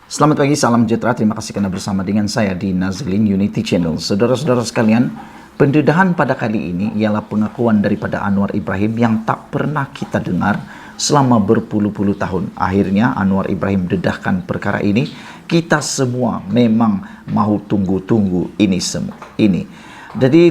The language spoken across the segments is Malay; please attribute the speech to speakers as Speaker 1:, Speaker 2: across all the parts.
Speaker 1: Selamat pagi, salam sejahtera. Terima kasih karena bersama dengan saya di Nazlin Unity Channel. Saudara-saudara sekalian, pendedahan pada kali ini ialah pengakuan daripada Anwar Ibrahim yang tak pernah kita dengar selama berpuluh-puluh tahun. Akhirnya Anwar Ibrahim dedahkan perkara ini. Kita semua memang mahu tunggu-tunggu ini semua. Jadi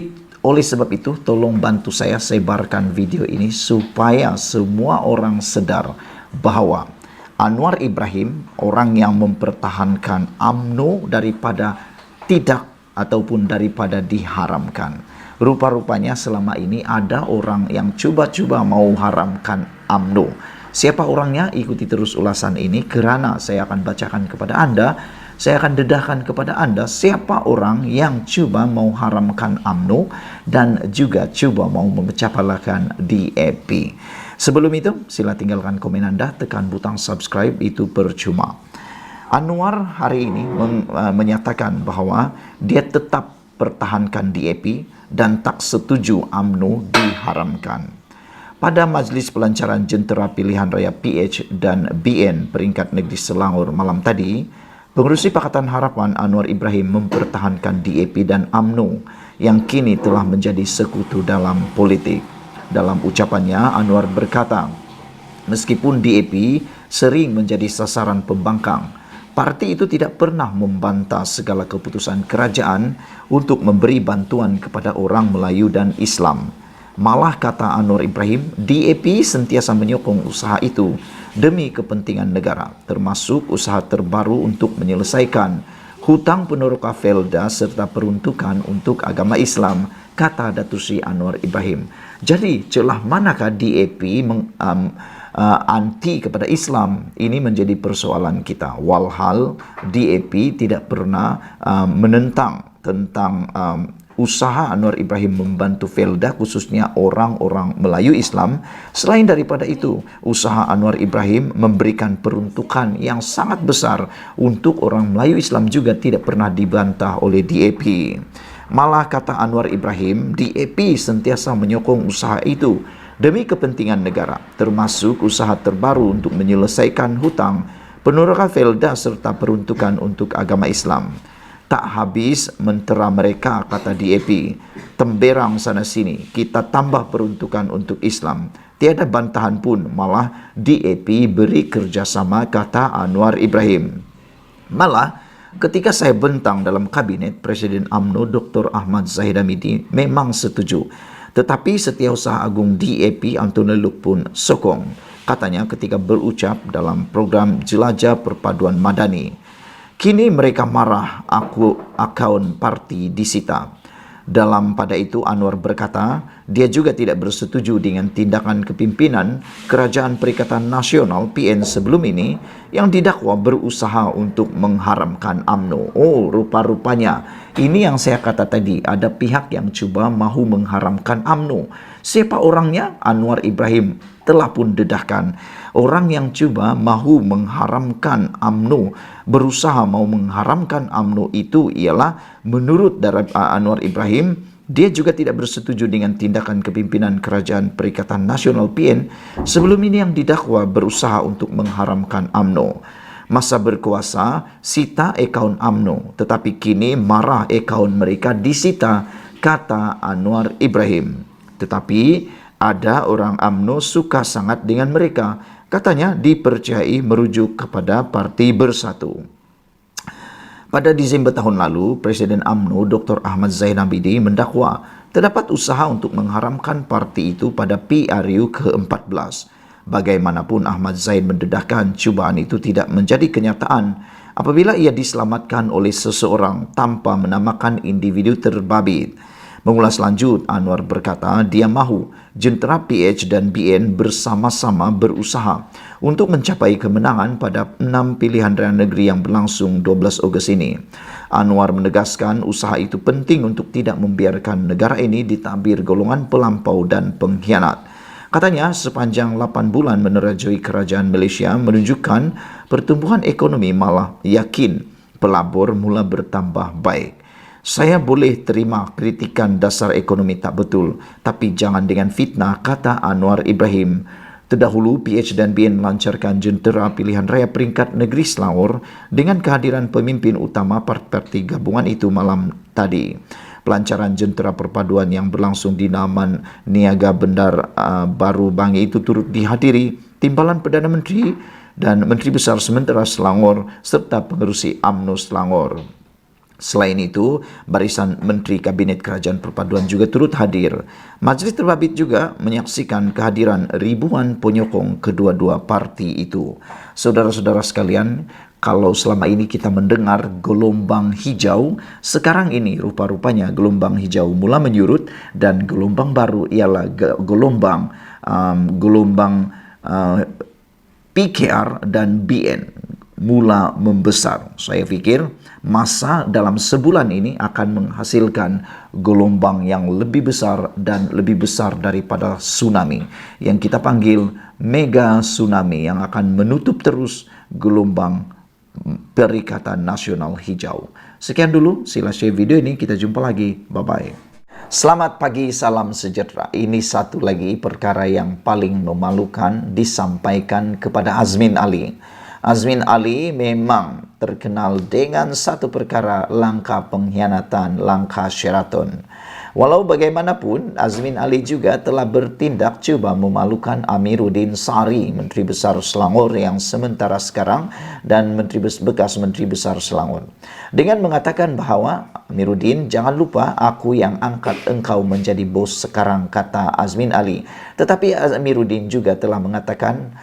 Speaker 1: oleh sebab itu, tolong bantu saya sebarkan video ini supaya semua orang sedar bahwa Anwar Ibrahim, orang yang mempertahankan UMNO daripada tidak ataupun daripada diharamkan. Rupa-rupanya selama ini ada orang yang cuba-cuba mau haramkan UMNO. Siapa orangnya? Ikuti terus ulasan ini kerana saya akan bacakan kepada Anda. Saya akan dedahkan kepada Anda siapa orang yang cuba mau haramkan UMNO dan juga cuba mau memecahpalakan DAP. Sebelum itu, sila tinggalkan komen Anda, tekan butang subscribe, itu percuma. Anwar hari ini menyatakan bahawa dia tetap pertahankan DAP dan tak setuju UMNO diharamkan. Pada Majlis Pelancaran Jentera Pilihan Raya PH dan BN peringkat negeri Selangor malam tadi, Pengerusi Pakatan Harapan Anwar Ibrahim mempertahankan DAP dan UMNO yang kini telah menjadi sekutu dalam politik. Dalam ucapannya, Anwar berkata, meskipun DAP sering menjadi sasaran pembangkang, parti itu tidak pernah membantah segala keputusan kerajaan untuk memberi bantuan kepada orang Melayu dan Islam. Malah kata Anwar Ibrahim, DAP sentiasa menyokong usaha itu demi kepentingan negara, termasuk usaha terbaru untuk menyelesaikan hutang peneroka Felda serta peruntukan untuk agama Islam, kata Datuk Seri Anwar Ibrahim. Jadi, celah manakah DAP anti kepada Islam? Ini menjadi persoalan kita. Walhal DAP tidak pernah menentang tentang usaha Anwar Ibrahim membantu Felda, khususnya orang-orang Melayu Islam. Selain daripada itu, usaha Anwar Ibrahim memberikan peruntukan yang sangat besar untuk orang Melayu Islam juga tidak pernah dibantah oleh DAP. Malah kata Anwar Ibrahim, DAP sentiasa menyokong usaha itu demi kepentingan negara, termasuk usaha terbaru untuk menyelesaikan hutang peneroka Felda serta peruntukan untuk agama Islam. Tak habis mentera mereka, kata DAP. Temberang sana sini, kita tambah peruntukan untuk Islam. Tiada bantahan pun, malah DAP beri kerjasama, kata Anwar Ibrahim. Malah, ketika saya bentang dalam kabinet, Presiden UMNO Dr. Ahmad Zahid Hamidi memang setuju. Tetapi Setiausaha Agung DAP Antonio Luke pun sokong. Katanya ketika berucap dalam program Jelajah Perpaduan Madani. Kini mereka marah akaun parti disita. Pada itu Anwar berkata, dia juga tidak bersetuju dengan tindakan kepimpinan Kerajaan Perikatan Nasional PN sebelum ini yang didakwa berusaha untuk mengharamkan UMNO. Oh, rupa-rupanya ini yang saya kata tadi, ada pihak yang cuba mahu mengharamkan UMNO. Siapa orangnya? Anwar Ibrahim telah pun dedahkan. Orang yang cuba mahu mengharamkan UMNO, berusaha mau mengharamkan UMNO itu ialah menurut Anwar Ibrahim, dia juga tidak bersetuju dengan tindakan kepimpinan Kerajaan Perikatan Nasional PN sebelum ini yang didakwa berusaha untuk mengharamkan UMNO. Masa berkuasa, sita akaun UMNO, tetapi kini marah akaun mereka disita, kata Anwar Ibrahim. Tetapi ada orang UMNO suka sangat dengan mereka. Katanya dipercayai merujuk kepada Parti Bersatu. Pada Disember tahun lalu, Presiden UMNO Dr. Ahmad Zahid Hamidi mendakwa terdapat usaha untuk mengharamkan parti itu pada PRU ke-14. Bagaimanapun Ahmad Zahid mendedahkan cubaan itu tidak menjadi kenyataan apabila ia diselamatkan oleh seseorang tanpa menamakan individu terbabit. Mengulas lanjut, Anwar berkata dia mahu jentera PH dan BN bersama-sama berusaha untuk mencapai kemenangan pada 6 pilihan raya negeri yang berlangsung 12 Ogos ini. Anwar menegaskan usaha itu penting untuk tidak membiarkan negara ini ditabir golongan pelampau dan pengkhianat. Katanya sepanjang 8 bulan menerajui kerajaan Malaysia menunjukkan pertumbuhan ekonomi, malah yakin pelabur mula bertambah baik. Saya boleh terima kritikan dasar ekonomi tak betul, tapi jangan dengan fitnah, kata Anwar Ibrahim. Terdahulu, PH dan BN melancarkan jentera pilihan raya peringkat negeri Selangor dengan kehadiran pemimpin utama parti gabungan itu malam tadi. Pelancaran jentera perpaduan yang berlangsung di Taman Niaga Bendar Baru Bangi itu turut dihadiri Timbalan Perdana Menteri dan Menteri Besar Sementara Selangor serta pengerusi UMNO Selangor. Selain itu, barisan Menteri Kabinet Kerajaan Perpaduan juga turut hadir. Majlis Terbabit juga menyaksikan kehadiran ribuan penyokong kedua-dua parti itu. Saudara-saudara sekalian, kalau selama ini kita mendengar gelombang hijau, sekarang ini rupa-rupanya gelombang hijau mula menyurut dan gelombang baru ialah gelombang PKR dan BN mula membesar. Saya fikir masa dalam sebulan ini akan menghasilkan gelombang yang lebih besar dan lebih besar daripada tsunami yang kita panggil mega tsunami yang akan menutup terus gelombang Perikatan Nasional Hijau. Sekian dulu, sila share video ini, kita jumpa lagi. Bye-bye. Selamat pagi, salam sejahtera. Ini satu lagi perkara yang paling memalukan disampaikan kepada Azmin Ali. Azmin Ali memang terkenal dengan satu perkara langkah pengkhianatan, langkah Sheraton. Walau bagaimanapun, Azmin Ali juga telah bertindak cuba memalukan Amiruddin Sari, Menteri Besar Selangor yang sementara sekarang dan bekas Menteri Besar Selangor. Dengan mengatakan bahawa, Amiruddin, jangan lupa aku yang angkat engkau menjadi bos sekarang, kata Azmin Ali. Tetapi Amiruddin juga telah mengatakan,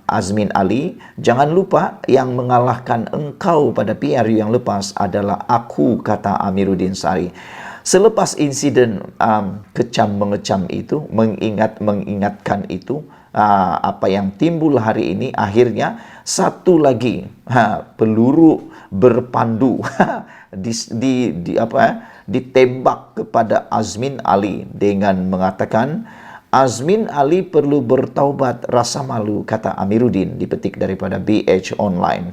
Speaker 1: Azmin Ali, jangan lupa yang mengalahkan engkau pada PRU yang lepas adalah aku, kata Amiruddin Sari. Selepas insiden kecam-mengecam itu, mengingatkan itu, apa yang timbul hari ini, akhirnya satu lagi peluru berpandu ditembak kepada Azmin Ali dengan mengatakan, Azmin Ali perlu bertaubat, rasa malu, kata Amiruddin, dipetik daripada BH Online.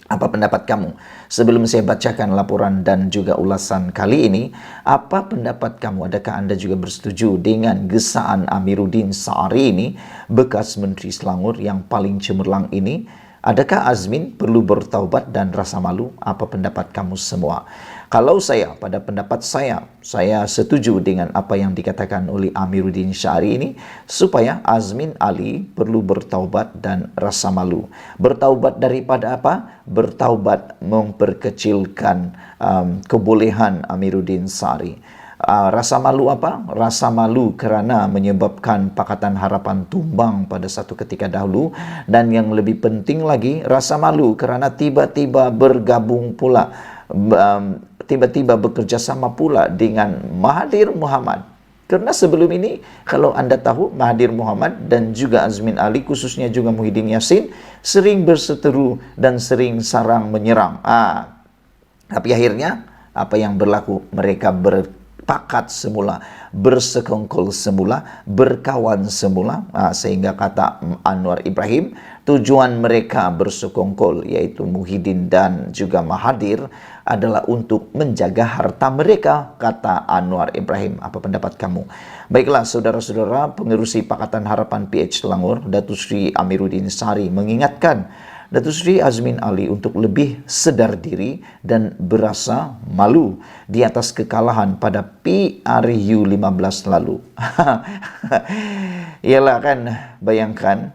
Speaker 1: Apa pendapat kamu? Sebelum saya bacakan laporan dan juga ulasan kali ini, apa pendapat kamu? Adakah Anda juga bersetuju dengan gesaan Amiruddin Sari ini, bekas Menteri Selangor yang paling cemerlang ini? Adakah Azmin perlu bertaubat dan rasa malu? Apa pendapat kamu semua? Kalau pada pendapat saya setuju dengan apa yang dikatakan oleh Amiruddin Sari ini, supaya Azmin Ali perlu bertaubat dan rasa malu. Bertaubat daripada apa? Bertaubat memperkecilkan kebolehan Amiruddin Sari. Rasa malu apa? Rasa malu kerana menyebabkan Pakatan Harapan tumbang pada satu ketika dahulu, dan yang lebih penting lagi, rasa malu kerana tiba-tiba bergabung pula, tiba-tiba bekerjasama pula dengan Mahathir Mohamad. Karena sebelum ini, kalau Anda tahu, Mahathir Mohamad dan juga Azmin Ali, khususnya juga Muhyiddin Yassin, sering berseteru dan sering sarang menyerang. Tapi akhirnya, apa yang berlaku? Mereka berpakat semula, bersekongkol semula, berkawan semula, sehingga kata Anwar Ibrahim, tujuan mereka bersekongkol, yaitu Muhyiddin dan juga Mahathir, adalah untuk menjaga harta mereka, kata Anwar Ibrahim. Apa pendapat kamu? Baiklah, saudara-saudara, pengerusi Pakatan Harapan PH Selangor, Datuk Seri Amiruddin Sari, mengingatkan Datuk Seri Azmin Ali untuk lebih sedar diri dan berasa malu di atas kekalahan pada PRU 15 lalu. Ialah kan, bayangkan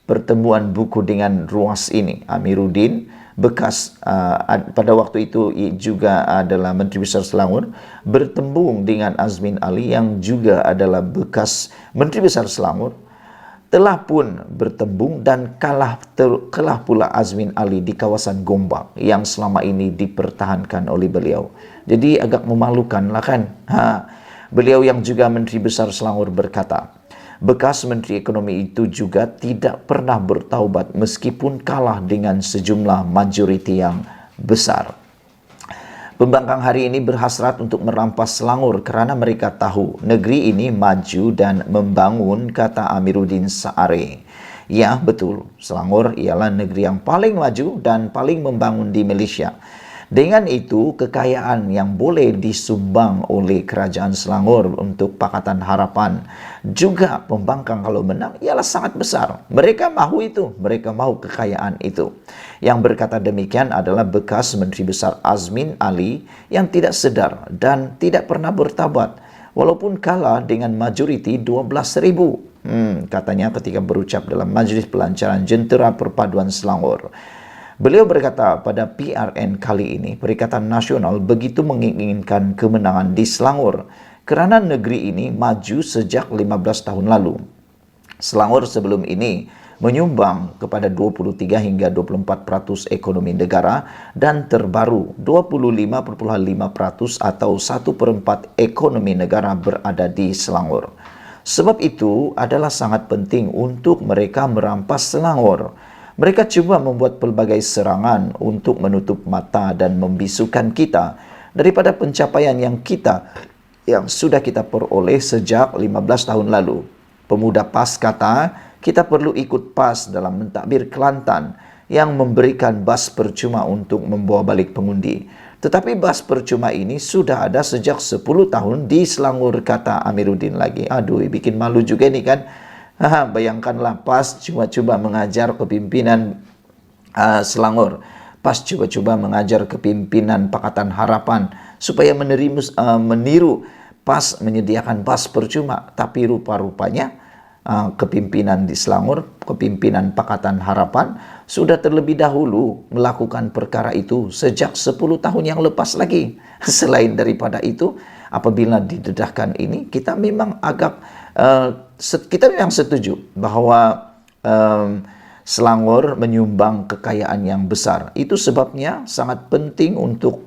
Speaker 1: pertemuan buku dengan ruas ini. Amiruddin bekas pada waktu itu juga adalah Menteri Besar Selangor bertembung dengan Azmin Ali yang juga adalah bekas Menteri Besar Selangor, telah pun bertembung dan kalah pula Azmin Ali di kawasan Gombak yang selama ini dipertahankan oleh beliau. Jadi agak memalukan lah kan. Beliau yang juga Menteri Besar Selangor berkata, bekas Menteri Ekonomi itu juga tidak pernah bertaubat meskipun kalah dengan sejumlah majoriti yang besar. Pembangkang hari ini berhasrat untuk merampas Selangor kerana mereka tahu negeri ini maju dan membangun, kata Amiruddin Sari. Ya, betul. Selangor ialah negeri yang paling maju dan paling membangun di Malaysia. Dengan itu, kekayaan yang boleh disumbang oleh Kerajaan Selangor untuk Pakatan Harapan, juga pembangkang kalau menang, ialah sangat besar. Mereka mahu itu, mereka mahu kekayaan itu. Yang berkata demikian adalah bekas Menteri Besar Azmin Ali yang tidak sedar dan tidak pernah bertaubat, walaupun kalah dengan majoriti 12,000. Katanya ketika berucap dalam Majlis Pelancaran Jentera Perpaduan Selangor. Beliau berkata pada PRN kali ini, Perikatan Nasional begitu menginginkan kemenangan di Selangor kerana negeri ini maju sejak 15 tahun lalu. Selangor sebelum ini menyumbang kepada 23 hingga 24% ekonomi negara dan terbaru 25,5% atau 1/4 ekonomi negara berada di Selangor. Sebab itu adalah sangat penting untuk mereka merampas Selangor. Mereka cuba membuat pelbagai serangan untuk menutup mata dan membisukan kita daripada pencapaian yang sudah kita peroleh sejak 15 tahun lalu. Pemuda PAS kata, kita perlu ikut PAS dalam mentadbir Kelantan yang memberikan bas percuma untuk membawa balik pengundi. Tetapi bas percuma ini sudah ada sejak 10 tahun di Selangor, kata Amiruddin lagi. Aduh, bikin malu juga nih kan. Bayangkanlah PAS cuba-cuba mengajar kepimpinan Selangor. PAS cuba-cuba mengajar kepimpinan Pakatan Harapan supaya meniru PAS menyediakan bas percuma. Tapi rupa-rupanya kepimpinan di Selangor, kepimpinan Pakatan Harapan sudah terlebih dahulu melakukan perkara itu sejak 10 tahun yang lepas lagi. Selain daripada itu, apabila didedahkan ini, kita memang kita memang setuju bahwa Selangor menyumbang kekayaan yang besar. Itu sebabnya sangat penting untuk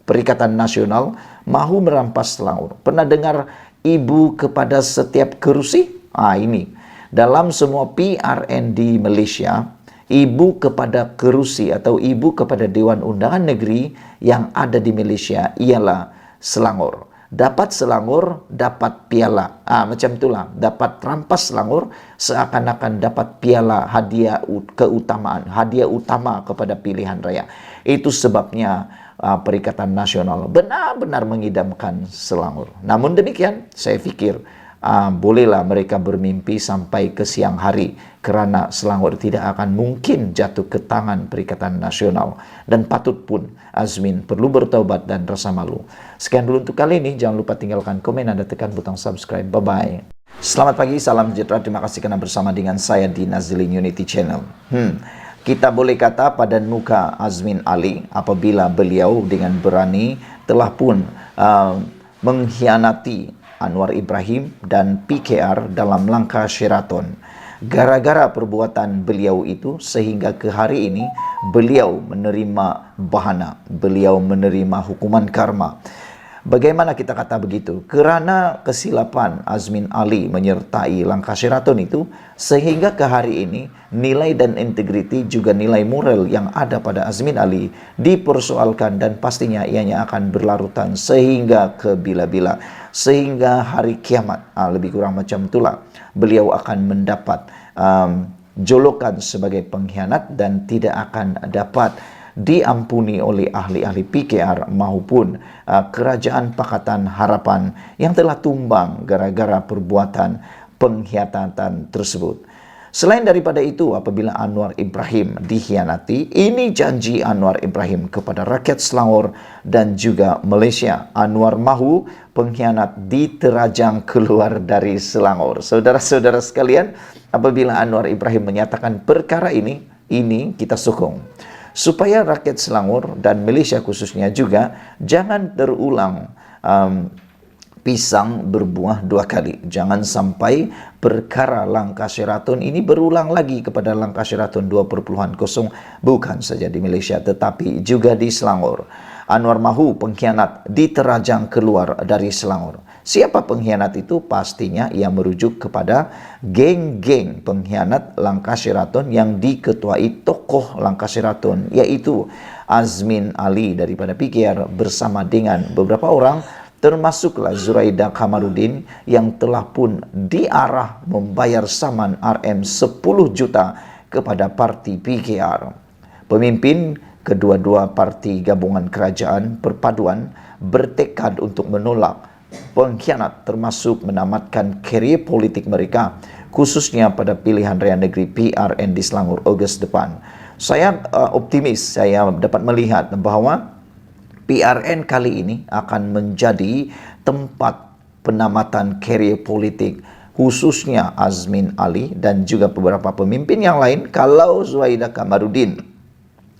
Speaker 1: Perikatan Nasional mahu merampas Selangor. Pernah dengar ibu kepada setiap kerusi? Ini dalam semua PRN di Malaysia, ibu kepada kerusi atau ibu kepada Dewan Undangan Negeri yang ada di Malaysia ialah Selangor. Dapat Selangor, dapat piala. Macam itulah. Dapat rampas Selangor, seakan-akan dapat piala hadiah keutamaan, hadiah utama kepada pilihan raya. Itu sebabnya Perikatan Nasional benar-benar mengidamkan Selangor. Namun demikian, saya fikir bolehlah mereka bermimpi sampai ke siang hari, kerana Selangor tidak akan mungkin jatuh ke tangan Perikatan Nasional, dan patut pun Azmin perlu bertaubat dan rasa malu. Sekian dulu untuk kali ini. Jangan lupa tinggalkan komen dan tekan butang subscribe. Bye bye. Selamat pagi, salam sejahtera. Terima kasih kerana bersama dengan saya di Nazilin Unity Channel. Kita boleh kata pada muka Azmin Ali apabila beliau dengan berani telah pun mengkhianati Anwar Ibrahim dan PKR dalam langkah Sheraton. Gara-gara perbuatan beliau itu, sehingga ke hari ini beliau menerima bahana, beliau menerima hukuman karma. Bagaimana kita kata begitu? Kerana kesilapan Azmin Ali menyertai langkah Sheraton itu, sehingga ke hari ini nilai dan integriti juga nilai moral yang ada pada Azmin Ali dipersoalkan, dan pastinya ianya akan berlarutan sehingga ke bila-bila, sehingga hari kiamat. Lebih kurang macam itulah. Beliau akan mendapat jolokan sebagai pengkhianat dan tidak akan dapat diampuni oleh ahli-ahli PKR maupun Kerajaan Pakatan Harapan yang telah tumbang gara-gara perbuatan pengkhianatan tersebut. Selain daripada itu, apabila Anwar Ibrahim dikhianati, ini janji Anwar Ibrahim kepada rakyat Selangor dan juga Malaysia. Anwar mahu pengkhianat diterajang keluar dari Selangor. Saudara-saudara sekalian, apabila Anwar Ibrahim menyatakan perkara ini kita sokong, supaya rakyat Selangor dan Malaysia khususnya juga jangan terulang pisang berbuah dua kali. Jangan sampai perkara langkah Sheraton ini berulang lagi kepada langkah Sheraton 2.0, bukan saja di Malaysia tetapi juga di Selangor. Anwar mahu pengkhianat diterajang keluar dari Selangor. Siapa pengkhianat itu? Pastinya ia merujuk kepada geng-geng pengkhianat langkah Sheraton yang diketuai tokoh langkah Sheraton, yaitu Azmin Ali daripada PKR bersama dengan beberapa orang, termasuklah Zuraida Kamaruddin yang telah pun diarah membayar saman RM 10 juta kepada parti PKR. Pemimpin kedua-dua parti gabungan kerajaan perpaduan bertekad untuk menolak pengkhianat termasuk menamatkan karier politik mereka, khususnya pada pilihan raya negeri PRN di Selangor Ogos depan. Saya optimis, saya dapat melihat bahwa PRN kali ini akan menjadi tempat penamatan karier politik, khususnya Azmin Ali dan juga beberapa pemimpin yang lain. Kalau Zuhaidah Kamarudin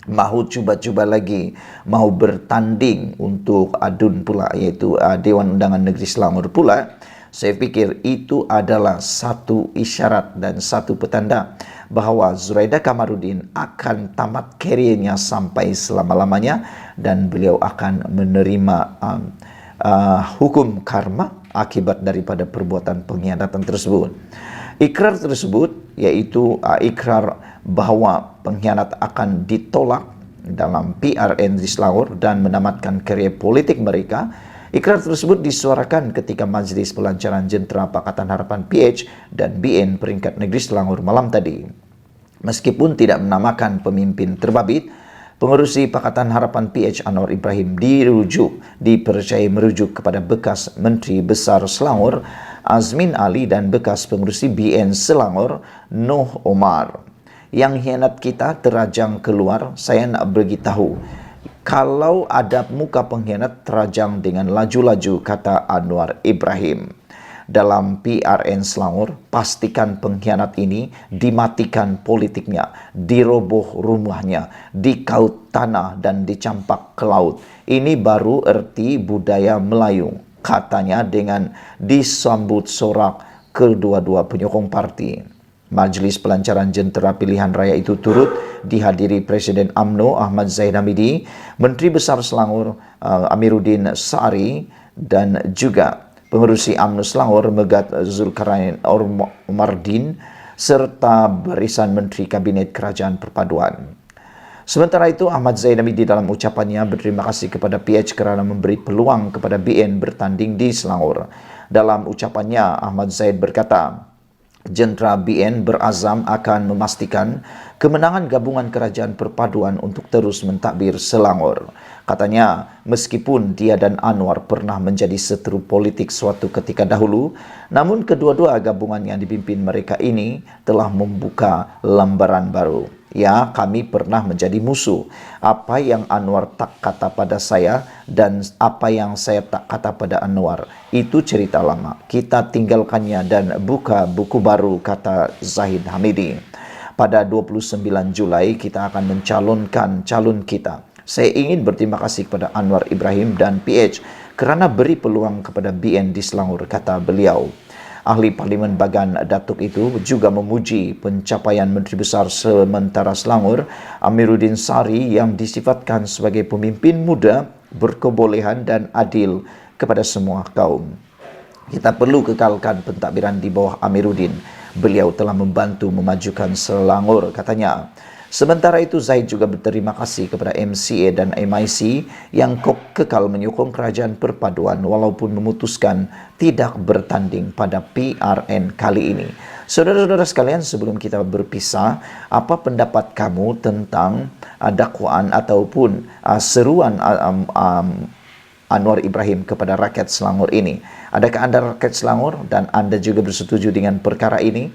Speaker 1: mahu cuba-cuba lagi, mahu bertanding untuk adun pula, iaitu Dewan Undangan Negeri Selangor pula, saya pikir itu adalah satu isyarat dan satu petanda bahawa Zuhaidah Kamarudin akan tamat kariernya sampai selama-lamanya dan beliau akan menerima hukum karma akibat daripada perbuatan pengkhianatan tersebut. Ikrar tersebut yaitu ikrar bahawa pengkhianat akan ditolak dalam PRN di Selangor dan menamatkan karier politik mereka. Ikrar tersebut disuarakan ketika Majlis Pelancaran Jentera Pakatan Harapan PH dan BN peringkat negeri Selangor malam tadi. Meskipun tidak menamakan pemimpin terbabit, pengerusi Pakatan Harapan PH Anwar Ibrahim dipercayai merujuk kepada bekas Menteri Besar Selangor Azmin Ali dan bekas pengerusi BN Selangor Noh Omar. Yang hianat kita terajang keluar, saya nak beritahu. Kalau ada muka pengkhianat terajang dengan laju-laju, kata Anwar Ibrahim. Dalam PRN Selangor, pastikan pengkhianat ini dimatikan politiknya, diroboh rumahnya, dikaut tanah dan dicampak ke laut. Ini baru erti budaya Melayu, katanya dengan disambut sorak kedua-dua penyokong parti. Majlis Pelancaran Jentera Pilihan Raya itu turut dihadiri Presiden UMNO Ahmad Zahid Hamidi, Menteri Besar Selangor Amiruddin Sari dan juga pengerusi UMNO Selangor Megat Zulkarnain Omardin serta barisan Menteri Kabinet Kerajaan Perpaduan. Sementara itu, Ahmad Zahid Hamidi dalam ucapannya berterima kasih kepada PH kerana memberi peluang kepada BN bertanding di Selangor. Dalam ucapannya, Ahmad Zahid berkata, Jentera BN berazam akan memastikan kemenangan gabungan kerajaan perpaduan untuk terus mentadbir Selangor. Katanya, meskipun dia dan Anwar pernah menjadi seteru politik suatu ketika dahulu, namun kedua-dua gabungan yang dipimpin mereka ini telah membuka lembaran baru. Ya, kami pernah menjadi musuh. Apa yang Anwar tak kata pada saya dan apa yang saya tak kata pada Anwar, itu cerita lama. Kita tinggalkannya dan buka buku baru, kata Zahid Hamidi. Pada 29 Julai kita akan mencalonkan calon kita. Saya ingin berterima kasih kepada Anwar Ibrahim dan PH kerana beri peluang kepada BN di Selangor, kata beliau. Ahli Parlimen Bagan Datuk itu juga memuji pencapaian Menteri Besar Sementara Selangor Amiruddin Sari yang disifatkan sebagai pemimpin muda, berkebolehan dan adil kepada semua kaum. Kita perlu kekalkan pentadbiran di bawah Amiruddin. Beliau telah membantu memajukan Selangor, katanya. Sementara itu, Zahid juga berterima kasih kepada MCA dan MIC yang kekal menyokong kerajaan perpaduan walaupun memutuskan tidak bertanding pada PRN kali ini. Saudara-saudara sekalian, sebelum kita berpisah, apa pendapat kamu tentang dakwaan ataupun seruan Anwar Ibrahim kepada rakyat Selangor ini? Adakah anda rakyat Selangor dan anda juga bersetuju dengan perkara ini?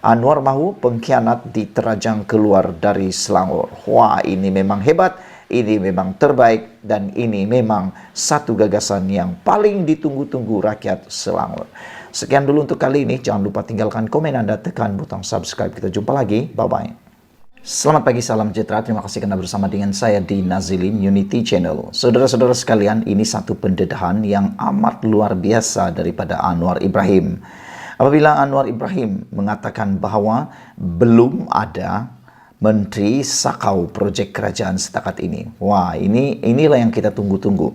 Speaker 1: Anwar mahu pengkhianat diterajang keluar dari Selangor. Wah, ini memang hebat, ini memang terbaik, dan ini memang satu gagasan yang paling ditunggu-tunggu rakyat Selangor. Sekian dulu untuk kali ini. Jangan lupa tinggalkan komen anda, tekan butang subscribe. Kita jumpa lagi. Bye-bye. Selamat pagi, salam sejahtera. Terima kasih karena bersama dengan saya di Nazilin Unity Channel. Saudara-saudara sekalian, ini satu pendedahan yang amat luar biasa daripada Anwar Ibrahim. Apabila Anwar Ibrahim mengatakan bahawa belum ada menteri sakau projek kerajaan setakat ini. Wah, inilah yang kita tunggu-tunggu.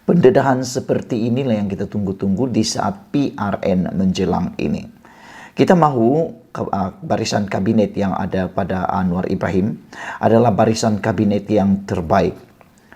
Speaker 1: Pendedahan seperti inilah yang kita tunggu-tunggu di saat PRN menjelang ini. Kita mahu barisan kabinet yang ada pada Anwar Ibrahim adalah barisan kabinet yang terbaik.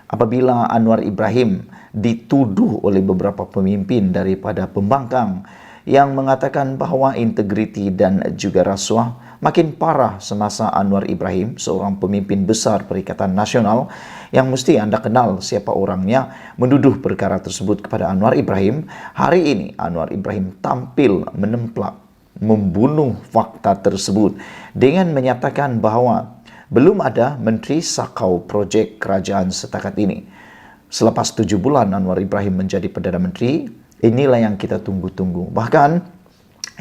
Speaker 1: Apabila Anwar Ibrahim dituduh oleh beberapa pemimpin daripada pembangkang yang mengatakan bahawa integriti dan juga rasuah makin parah semasa Anwar Ibrahim, seorang pemimpin besar Perikatan Nasional yang mesti Anda kenal siapa orangnya, menuduh perkara tersebut kepada Anwar Ibrahim. Hari ini Anwar Ibrahim tampil menemplak, membunuh fakta tersebut dengan menyatakan bahwa belum ada Menteri Sakau Projek Kerajaan setakat ini. Selepas 7 bulan Anwar Ibrahim menjadi Perdana Menteri, inilah yang kita tunggu-tunggu. Bahkan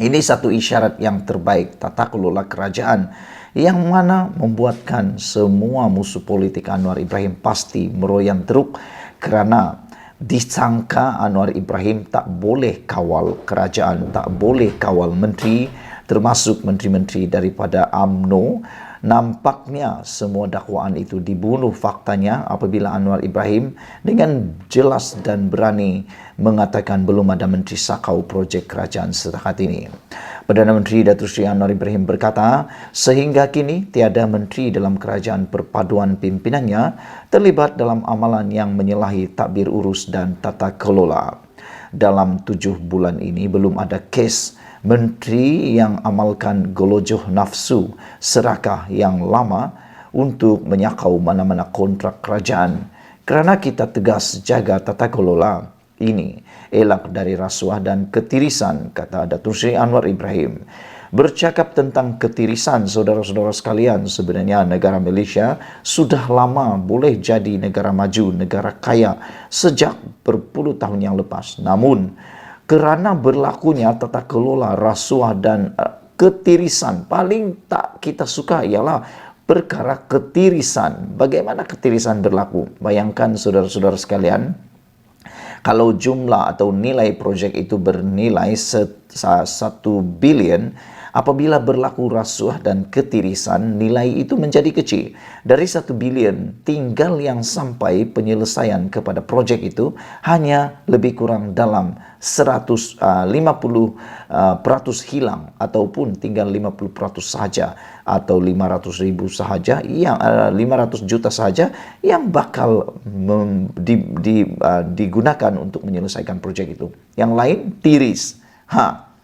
Speaker 1: ini satu isyarat yang terbaik tata kelola kerajaan yang mana membuatkan semua musuh politik Anwar Ibrahim pasti meroyan teruk karena disangka Anwar Ibrahim tak boleh kawal kerajaan, tak boleh kawal menteri, termasuk menteri-menteri daripada UMNO. Nampaknya semua dakwaan itu dibunuh faktanya apabila Anwar Ibrahim dengan jelas dan berani mengatakan belum ada Menteri Sakau Projek Kerajaan setakat ini. Perdana Menteri Datuk Seri Anwar Ibrahim berkata, sehingga kini tiada menteri dalam kerajaan perpaduan pimpinannya terlibat dalam amalan yang menyalahi tadbir urus dan tata kelola. Dalam 7 bulan ini belum ada kes menteri yang amalkan golojoh nafsu serakah yang lama untuk menyakau mana-mana kontrak kerajaan. Kerana kita tegas jaga tata kelola ini, elak dari rasuah dan ketirisan, kata Datuk Seri Anwar Ibrahim. Bercakap tentang ketirisan, saudara-saudara sekalian, sebenarnya negara Malaysia sudah lama boleh jadi negara maju, negara kaya sejak berpuluh tahun yang lepas. Namun, kerana berlakunya tata kelola rasuah dan ketirisan, paling tak kita suka ialah perkara ketirisan. Bagaimana ketirisan berlaku? Bayangkan saudara-saudara sekalian, kalau jumlah atau nilai projek itu bernilai 1 bilion, apabila berlaku rasuah dan ketirisan, nilai itu menjadi kecil. Dari 1 bilion, tinggal yang sampai penyelesaian kepada projek itu hanya lebih kurang dalam 150% hilang, ataupun tinggal 50% sahaja, atau 500,000 sahaja, yang 500 juta sahaja yang bakal digunakan untuk menyelesaikan projek itu. Yang lain tiris.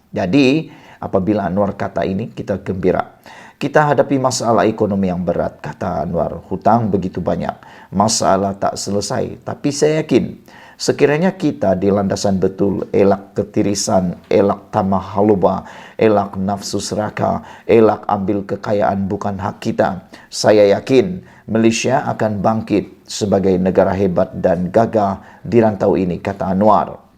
Speaker 1: Jadi apabila Anwar kata ini, kita gembira. Kita hadapi masalah ekonomi yang berat, kata Anwar. Hutang begitu banyak, masalah tak selesai. Tapi saya yakin, sekiranya kita di landasan betul, elak ketirisan, elak tamah haluba, elak nafsu serakah, elak ambil kekayaan bukan hak kita, saya yakin Malaysia akan bangkit sebagai negara hebat dan gagah di rantau ini, kata Anwar.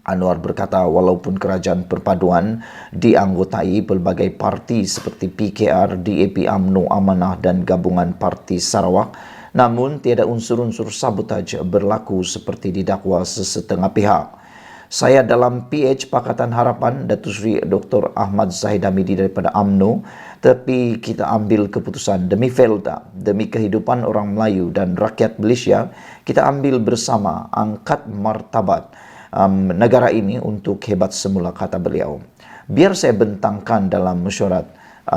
Speaker 1: Anwar berkata, walaupun kerajaan perpaduan dianggotai pelbagai parti seperti PKR, DAP UMNO, Amanah dan gabungan Parti Sarawak, namun tiada unsur-unsur sabotaj berlaku seperti didakwa sesetengah pihak. Saya dalam PH Pakatan Harapan Datuk Seri Dr. Ahmad Zahid Hamidi daripada UMNO, tapi kita ambil keputusan demi Felda, demi kehidupan orang Melayu dan rakyat Malaysia. Kita ambil bersama, angkat martabat negara ini untuk hebat semula, kata beliau. Biar saya bentangkan dalam mesyuarat,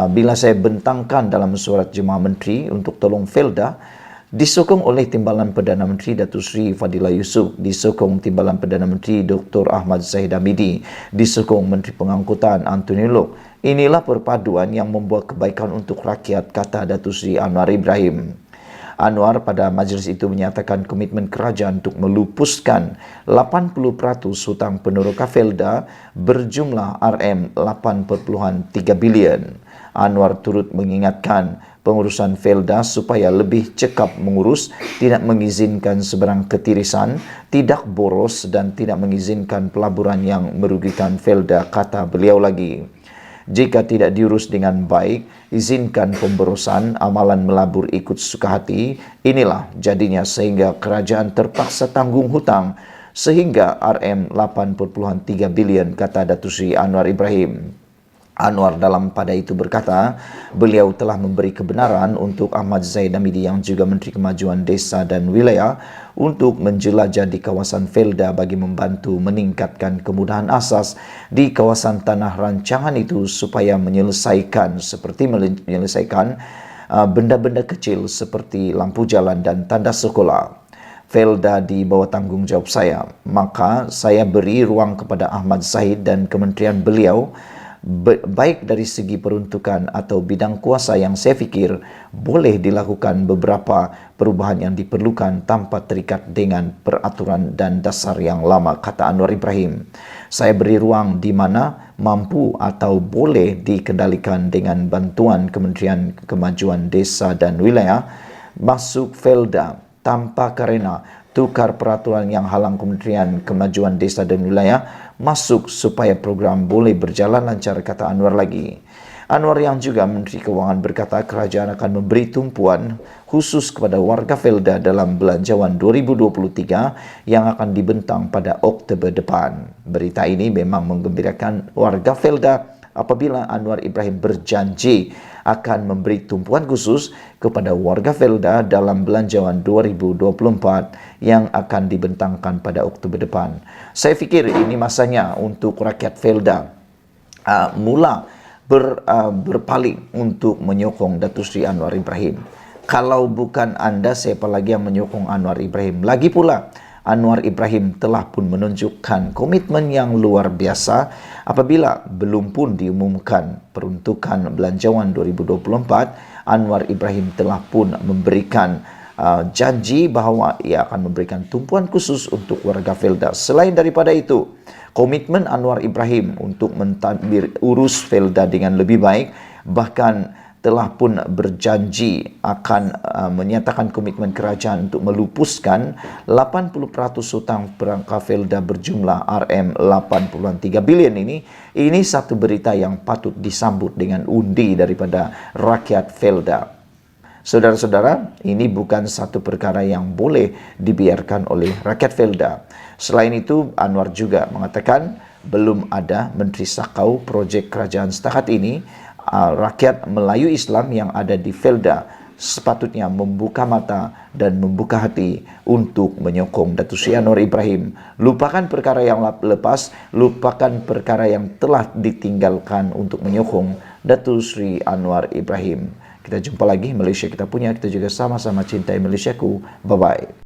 Speaker 1: bila saya bentangkan dalam mesyuarat Jemaah Menteri untuk tolong Felda, disokong oleh Timbalan Perdana Menteri Datuk Seri Fadilah Yusof, disokong Timbalan Perdana Menteri Dr. Ahmad Zahid Hamidi, disokong Menteri Pengangkutan Anthony Loke. Inilah perpaduan yang membuat kebaikan untuk rakyat, kata Datuk Seri Anwar Ibrahim. Anwar pada majlis itu menyatakan komitmen kerajaan untuk melupuskan 80% hutang peneroka Felda berjumlah RM8.3 bilion. Anwar turut mengingatkan pengurusan Felda supaya lebih cekap mengurus, tidak mengizinkan sebarang ketirisan, tidak boros dan tidak mengizinkan pelaburan yang merugikan Felda, kata beliau lagi. Jika tidak diurus dengan baik, izinkan pemborosan, amalan melabur ikut suka hati. Inilah jadinya sehingga kerajaan terpaksa tanggung hutang sehingga RM8.3 bilion, kata Datuk Seri Anwar Ibrahim. Anwar dalam pada itu berkata, beliau telah memberi kebenaran untuk Ahmad Zahid Hamidi yang juga Menteri Kemajuan Desa dan Wilayah untuk menjelajah di kawasan Felda bagi membantu meningkatkan kemudahan asas di kawasan tanah rancangan itu supaya menyelesaikan benda-benda kecil seperti lampu jalan dan tanda sekolah. Felda di bawah tanggung jawab saya, maka saya beri ruang kepada Ahmad Zahid dan kementerian beliau baik dari segi peruntukan atau bidang kuasa yang saya fikir boleh dilakukan beberapa perubahan yang diperlukan tanpa terikat dengan peraturan dan dasar yang lama, kata Anwar Ibrahim. Saya beri ruang di mana mampu atau boleh dikendalikan dengan bantuan Kementerian Kemajuan Desa dan Wilayah masuk Felda tanpa karena tukar peraturan yang halang Kementerian Kemajuan Desa dan Wilayah masuk supaya program boleh berjalan lancar, kata Anwar lagi. Anwar yang juga Menteri Keuangan berkata kerajaan akan memberi tumpuan khusus kepada warga Felda dalam Belanjawan 2023 yang akan dibentang pada Oktober depan. Berita ini memang menggembirakan warga Felda apabila Anwar Ibrahim berjanji akan memberi tumpuan khusus kepada warga Felda dalam Belanjawan 2024 yang akan dibentangkan pada Oktober depan. Saya fikir ini masanya untuk rakyat Felda mula berpaling untuk menyokong Datuk Seri Anwar Ibrahim. Kalau bukan Anda, siapa lagi yang menyokong Anwar Ibrahim? Lagi pula, Anwar Ibrahim telah pun menunjukkan komitmen yang luar biasa apabila belum pun diumumkan peruntukan Belanjawan 2024, Anwar Ibrahim telah pun memberikan janji bahawa ia akan memberikan tumpuan khusus untuk warga Felda. Selain daripada itu, komitmen Anwar Ibrahim untuk mentadbir urus Felda dengan lebih baik, bahkan telah pun berjanji akan menyatakan komitmen kerajaan untuk melupuskan 80% hutang perangkat Felda berjumlah RM83 bilion ini satu berita yang patut disambut dengan undi daripada rakyat Felda. Saudara-saudara, ini bukan satu perkara yang boleh dibiarkan oleh rakyat Felda. Selain itu, Anwar juga mengatakan belum ada Menteri Sakau projek kerajaan setakat ini. Rakyat Melayu Islam yang ada di Felda sepatutnya membuka mata dan membuka hati untuk menyokong Datuk Seri Anwar Ibrahim. Lupakan perkara yang lepas, lupakan perkara yang telah ditinggalkan untuk menyokong Datuk Seri Anwar Ibrahim. Kita jumpa lagi, Malaysia kita punya, kita juga sama-sama cintai Malaysiaku. Bye-bye.